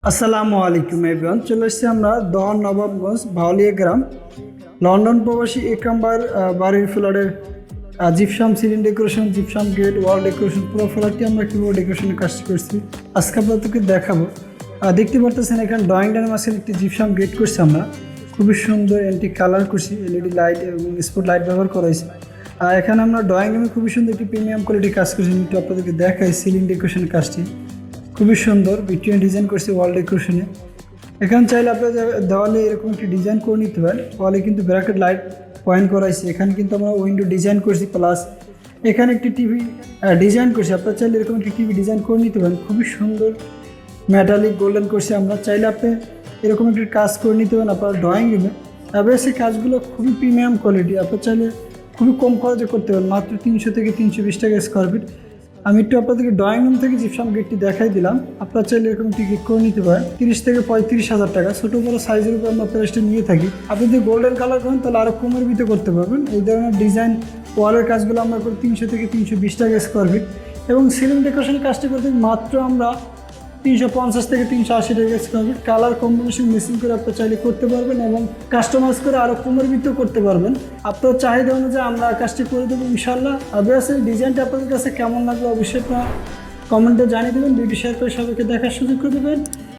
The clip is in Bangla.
আসসালামু আলাইকুম এভরিওয়ান, চলে এসেছি আমরা দহন নবাবগঞ্জ ভাওলিয়া গ্রাম লন্ডন প্রবাসী এক নম্বর বাড়ির ফ্ল্যাটের gypsum ceiling decoration, gypsum gate, wall decoration, পুরো ফ্ল্যাটটি আমরা কীভাবে ডেকোরেশনের কাজটি করছি আজকে আপনাদেরকে দেখাবো। দেখতে পারতেছেন এখানে ড্রয়িং ডানের মাঝখানে একটি জিপসাম গেট করছি আমরা, খুবই সুন্দর অ্যান্টিক কালার করছি, এলইডি লাইট এবং স্পট লাইট ব্যবহার করা হয়েছে। আর এখানে আমরা ড্রয়িং রুমে খুবই সুন্দর একটি প্রিমিয়াম কোয়ালিটির কাজ করছি, একটু আপনাদেরকে দেখাই সিলিং ডেকোরেশনের কাজটি খুবই সুন্দর ভিক্টোরিয়ান ডিজাইন করছি ওয়াল ডেকোরেশনে। এখানে চাইলে আপনার দেওয়ালে এরকম একটি ডিজাইন করে নিতে পারেন, ওয়ালে কিন্তু ব্র্যাকেট লাইট পয়েন্ট করাইছি। এখানে কিন্তু আমরা উইন্ডো ডিজাইন করছি, প্লাস এখানে একটি টিভি ডিজাইন করছি। আপনার চাইলে এরকম একটি টিভি ডিজাইন করে নিতে পারেন, খুবই সুন্দর মেটালিক গোল্ডেন করছি আমরা। চাইলে আপনি এরকম একটি কাজ করে নিতে পারেন আপনার ড্রয়িং রুমে। তবে সেই কাজগুলো খুবই প্রিমিয়াম কোয়ালিটি, আপনার চাইলে খুবই কম খরচে করতে পারেন, মাত্র 300 থেকে 320 টাকা স্কোয়ার ফিট। আমি একটু আপনাদেরকে ড্রয়িং রুম থেকে জিপসাম গেটটি দেখাই দিলাম। আপনারা চাইলে এরকম টিকিট করে নিতে পারেন 30 থেকে 35,000 টাকা। ছোটো বড়ো সাইজের উপর আমরা প্রাইসটা নিয়ে থাকি। আপনি যদি গোল্ডেন কালার করেন তাহলে আরও কমের ভিতরে করতে পারবেন। এই ধরনের ডিজাইন ওয়ালের কাজগুলো আমরা করি 300 থেকে 320 টাকা স্কোয়ার ফিট, এবং সিলিং ডেকোরেশনের কাজটি করতে মাত্র আমরা 350 থেকে 380 টাকা square feet. Colour combination machine করে আপনার চাইলে করতে পারবেন এবং কাস্টমাইজ করে আরও কমের ভিতরেও করতে পারবেন। আপনার চাহিদা অনুযায়ী আমরা কাজটি করে দেবো ইনশাল্লাহ। অবভিয়াসলি ডিজাইনটা আপনাদের কাছে কেমন লাগলো অবশ্যই আপনার কমেন্টে জানিয়ে দেবেন, ভিডিও শেয়ার করে সবাইকে দেখার সুযোগ করে দেবেন।